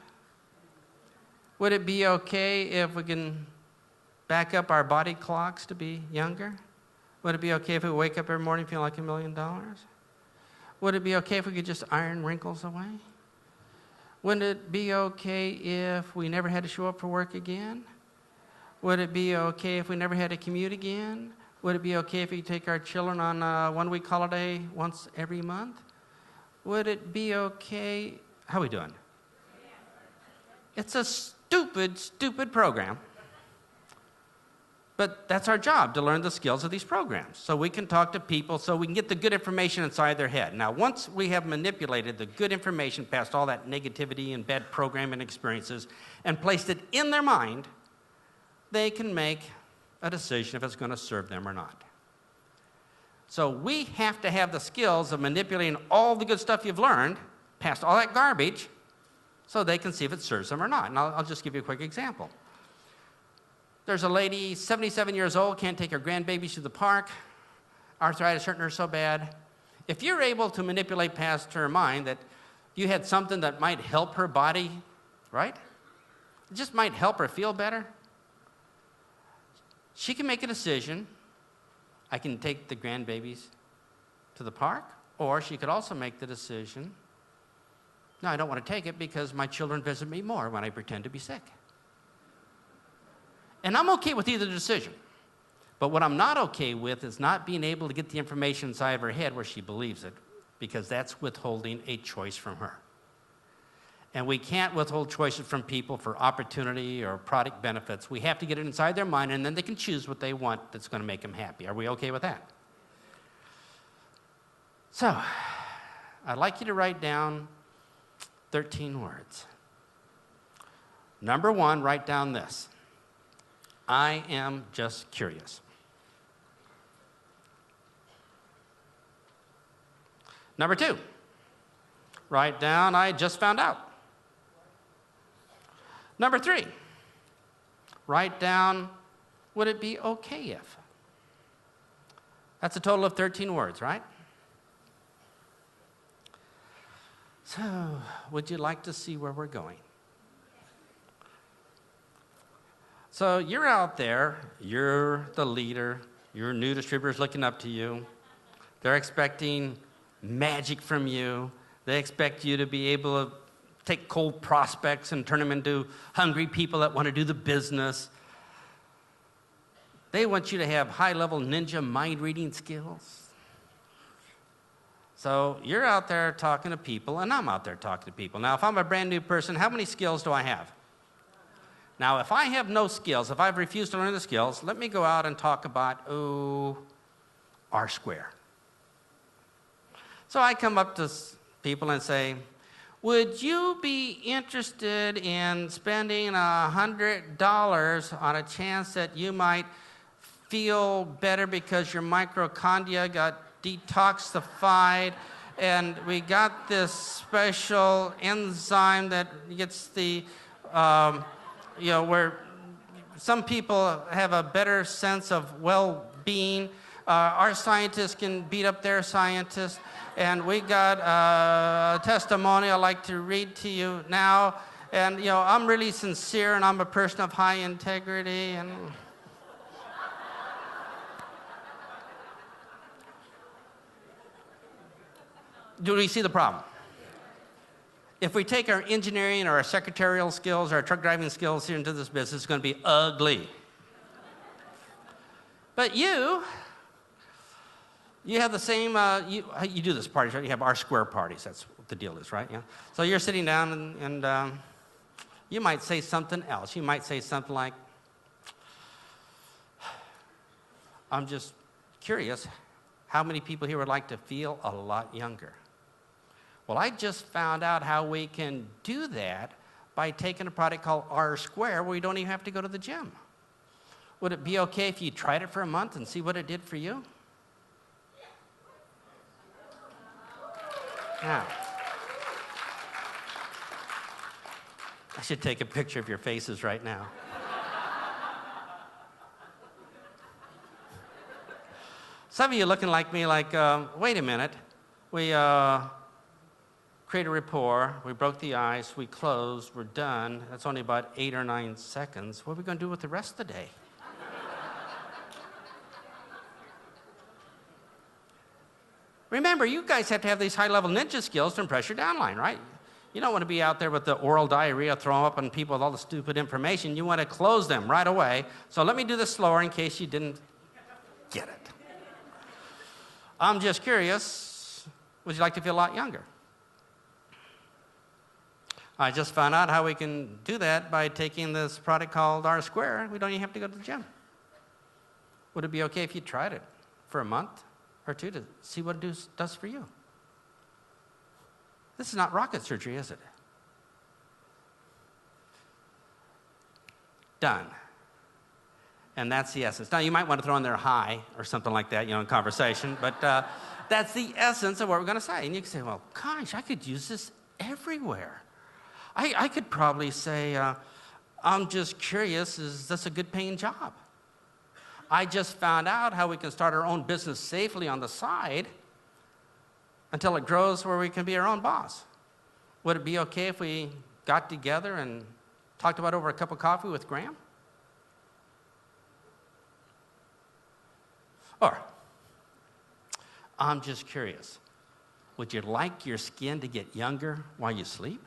Would it be okay if we can back up our body clocks to be younger? Would it be okay if we wake up every morning feeling like $1 million? Would it be okay if we could just iron wrinkles away? Would it be okay if we never had to show up for work again? Would it be okay if we never had to commute again? Would it be okay if we take our children on a 1-week holiday once every month? Would it be okay? How are we doing? It's a stupid, stupid program. But that's our job, to learn the skills of these programs. So we can talk to people, so we can get the good information inside their head. Now, once we have manipulated the good information past all that negativity and bad programming experiences and placed it in their mind, they can make a decision if it's going to serve them or not. So we have to have the skills of manipulating all the good stuff you've learned past all that garbage so they can see if it serves them or not. And I'll just give you a quick example. There's a lady, 77 years old, can't take her grandbabies to the park. Arthritis hurting her so bad. If you're able to manipulate past her mind that you had something that might help her body, right? It just might help her feel better. She can make a decision. I can take the grandbabies to the park, Or she could also make the decision, no, I don't want to take it because my children visit me more when I pretend to be sick. And I'm okay with either decision. But what I'm not okay with is not being able to get the information inside of her head where she believes it, because that's withholding a choice from her. And we can't withhold choices from people for opportunity or product benefits. We have to get it inside their mind, and then they can choose what they want that's going to make them happy. Are we okay with that? So, I'd like you to write down 13 words. Number one, write down this. I am just curious. Number two, write down, I just found out. Number three, write down, would it be okay if? That's a total of 13 words, right? So, would you like to see where we're going? So you're out there, you're the leader, your new distributor's looking up to you. They're expecting magic from you. They expect you to be able to take cold prospects and turn them into hungry people that want to do the business. They want you to have high-level ninja mind-reading skills. So you're out there talking to people, and I'm out there talking to people. Now, if I'm a brand new person, how many skills do I have? Now, if I have no skills, if I've refused to learn the skills, let me go out and talk about, R square. So I come up to people and say, would you be interested in spending $100 on a chance that you might feel better because your mitochondria got detoxified, and we got this special enzyme that gets the, where some people have a better sense of well-being. Our scientists can beat up their scientists. And we got a testimony I'd like to read to you now. And, I'm really sincere, and I'm a person of high integrity. And do we see the problem? If we take our engineering or our secretarial skills or our truck driving skills here into this business, it's going to be ugly. But you have the same, you do this parties, right? You have R square parties. That's what the deal is, right? Yeah. So you're sitting down and you might say something else. You might say something like, I'm just curious, how many people here would like to feel a lot younger? Well, I just found out how we can do that by taking a product called R square where you don't even have to go to the gym. Would it be okay if you tried it for a month and see what it did for you? Now, I should take a picture of your faces right now. Some of you looking like me like, wait a minute. We created a rapport, we broke the ice, we closed, we're done. That's only about 8 or 9 seconds. What are we going to do with the rest of the day? Remember, you guys have to have these high-level ninja skills to impress your downline, right? You don't want to be out there with the oral diarrhea, throw up on people with all the stupid information. You want to close them right away. So let me do this slower in case you didn't get it. I'm just curious, would you like to feel a lot younger? I just found out how we can do that by taking this product called R square. We don't even have to go to the gym. Would it be okay if you tried it for a month or two to see what it does for you? This is not rocket surgery, is it? Done. And that's the essence. Now, you might want to throw in there hi or something like that, in conversation, but that's the essence of what we're going to say. And you can say, well, gosh, I could use this everywhere. I could probably say, I'm just curious, is this a good paying job? I just found out how we can start our own business safely on the side until it grows where we can be our own boss. Would it be okay if we got together and talked about over a cup of coffee with Graham? Or, I'm just curious. would you like your skin to get younger while you sleep?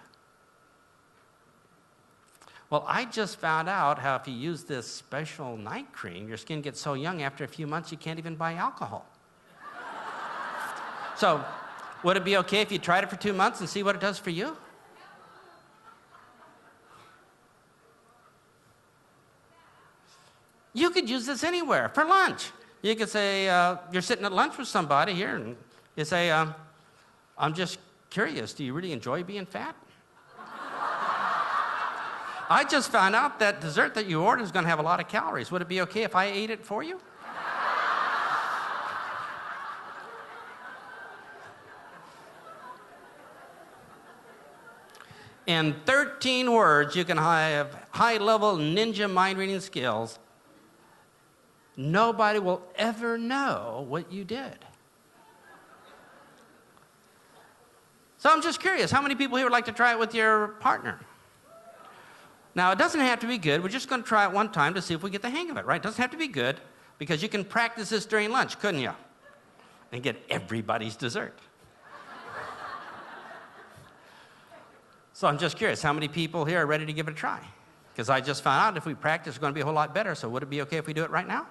Well, I just found out how if you use this special night cream, your skin gets so young after a few months you can't even buy alcohol. So, would it be okay if you tried it for 2 months and see what it does for you? You could use this anywhere, for lunch. You could say, you're sitting at lunch with somebody here, and you say, I'm just curious, do you really enjoy being fat? I just found out that dessert that you ordered is going to have a lot of calories. Would it be okay if I ate it for you? In 13 words, you can have high-level ninja mind-reading skills. Nobody will ever know what you did. So I'm just curious, how many people here would like to try it with your partner? Now, it doesn't have to be good. We're just going to try it one time to see if we get the hang of it, right? It doesn't have to be good, because you can practice this during lunch, couldn't you? And get everybody's dessert. So I'm just curious, how many people here are ready to give it a try? Because I just found out if we practice, it's going to be a whole lot better. So would it be okay if we do it right now?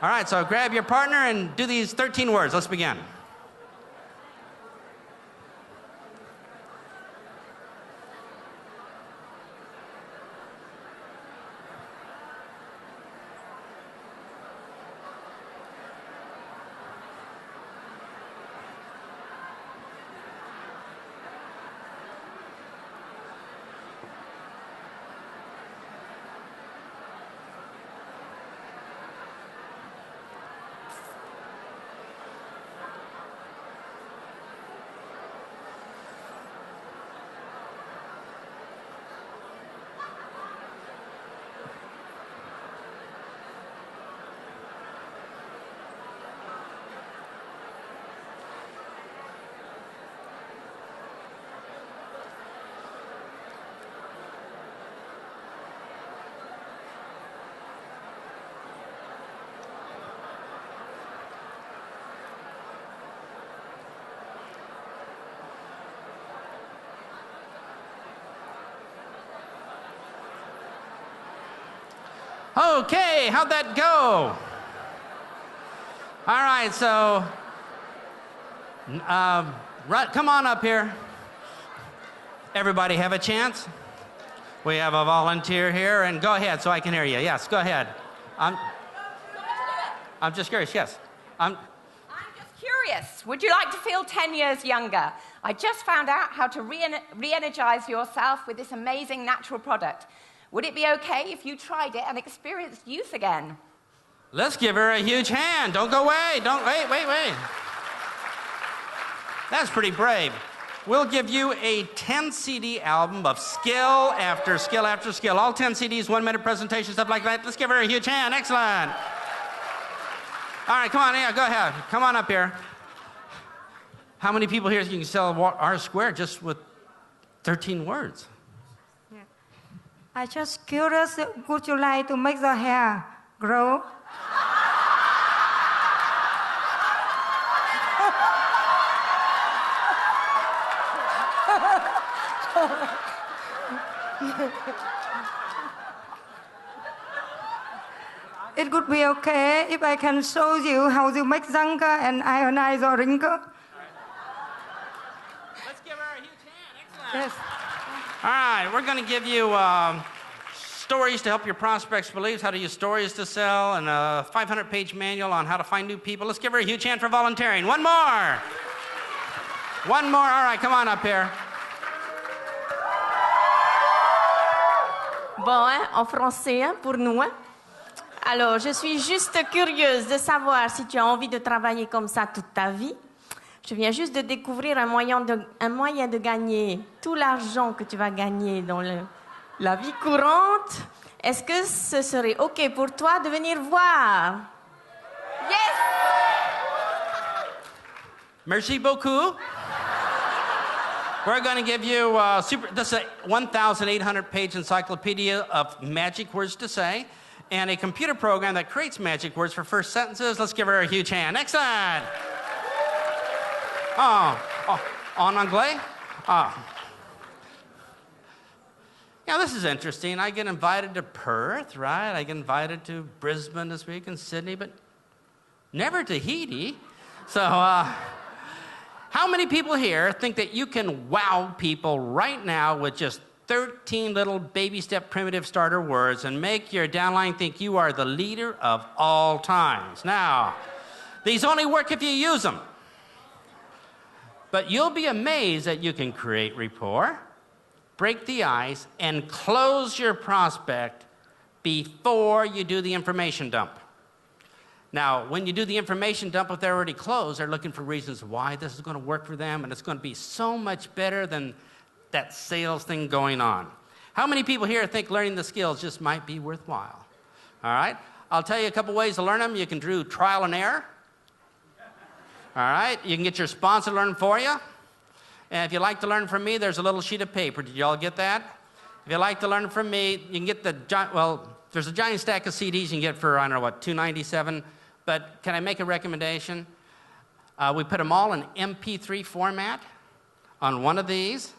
All right, so grab your partner and do these 13 words. Let's begin. Okay, how'd that go? All right, so come on up here. Everybody have a chance? We have a volunteer here, and go ahead so I can hear you. Yes, go ahead. I'm just curious, yes. I'm just curious. Would you like to feel 10 years younger? I just found out how to re-energize yourself with this amazing natural product. Would it be okay if you tried it and experienced youth again? Let's give her a huge hand. Don't go away. Don't wait. That's pretty brave. We'll give you a 10 CD album of skill after skill after skill. All 10 CDs, 1 minute presentation, stuff like that. Let's give her a huge hand. Excellent. All right, come on, yeah, go ahead. Come on up here. How many people here can sell R squared just with 13 words? I just curious, would you like to make the hair grow? It would be okay if I can show you how to make younger and ionize or wrinkle. Let's give her a huge hand. Excellent. Yes. All right, we're going to give you stories to help your prospects believe how to use stories to sell, and a 500-page manual on how to find new people. Let's give her a huge hand for volunteering. One more. One more. All right, come on up here. Bon, hein, en français, hein, pour nous. Hein? Alors, je suis juste curieuse de savoir si tu as envie de travailler comme ça toute ta vie. Je viens juste de découvrir un moyen de gagner tout l'argent que tu vas gagner dans la vie courante. Est-ce que ce serait OK pour toi de venir voir? Yes! Merci beaucoup. We're going to give you this is a 1,800-page encyclopedia of magic words to say, and a computer program that creates magic words for first sentences. Let's give her a huge hand. Excellent. Oh. En anglais? Now, this is interesting. I get invited to Perth, right? I get invited to Brisbane this week and Sydney, but never Tahiti. So, how many people here think that you can wow people right now with just 13 little baby step primitive starter words and make your downline think you are the leader of all times? Now, these only work if you use them. But you'll be amazed that you can create rapport, break the ice, and close your prospect before you do the information dump. Now, when you do the information dump, if they're already closed, they're looking for reasons why this is going to work for them, and it's going to be so much better than that sales thing going on. How many people here think learning the skills just might be worthwhile? All right? I'll tell you a couple ways to learn them. You can do trial and error. All right? You can get your sponsor to learn for you. And if you'd like to learn from me, there's a little sheet of paper. Did you all get that? If you'd like to learn from me, you can get there's a giant stack of CDs you can get for, I don't know what, $2.97. But can I make a recommendation? We put them all in MP3 format on one of these,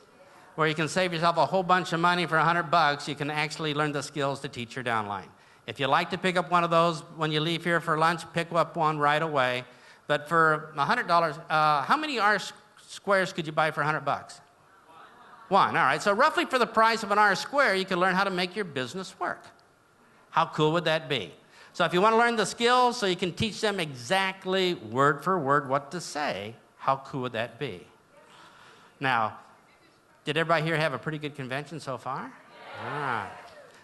where you can save yourself a whole bunch of money for $100. You can actually learn the skills to teach your downline. If you like to pick up one of those when you leave here for lunch, pick up one right away. But for $100, how many R-squares could you buy for $100? One. All right. So roughly for the price of an R-square, you can learn how to make your business work. How cool would that be? So if you want to learn the skills so you can teach them exactly word for word what to say, how cool would that be? Now, did everybody here have a pretty good convention so far? Yeah. All right.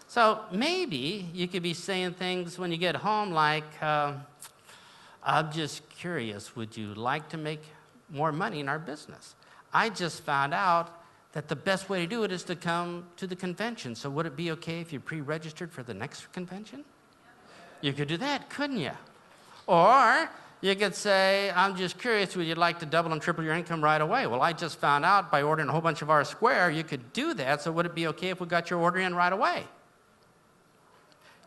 So maybe you could be saying things when you get home like, I'm just curious, would you like to make more money in our business? I just found out that the best way to do it is to come to the convention. So would it be okay if you pre-registered for the next convention? You could do that, couldn't you? Or you could say, I'm just curious, would you like to double and triple your income right away? Well, I just found out by ordering a whole bunch of R Square, you could do that, so would it be okay if we got your order in right away?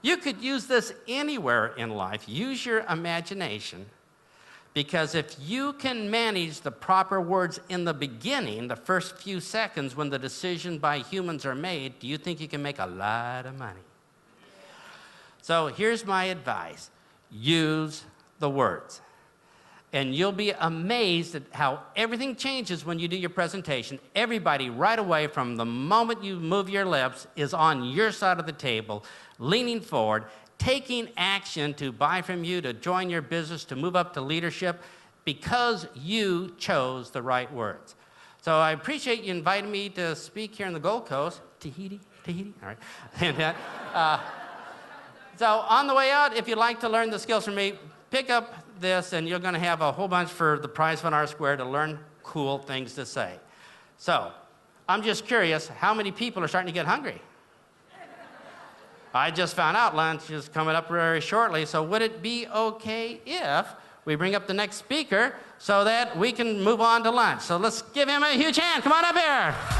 You could use this anywhere in life. Use your imagination, because if you can manage the proper words in the beginning, the first few seconds when the decisions by humans are made, do you think you can make a lot of money? So here's my advice. Use the words. And you'll be amazed at how everything changes when you do your presentation. Everybody right away from the moment you move your lips is on your side of the table, leaning forward, taking action to buy from you, to join your business, to move up to leadership, because you chose the right words. So I appreciate you inviting me to speak here in the Gold Coast. Tahiti, all right. And so on the way out, if you'd like to learn the skills from me, pick up this, and you're going to have a whole bunch for the price of an R Square to learn cool things to say. So I'm just curious, how many people are starting to get hungry? I just found out lunch is coming up very shortly, so would it be okay if we bring up the next speaker so that we can move on to lunch? So let's give him a huge hand. Come on up here.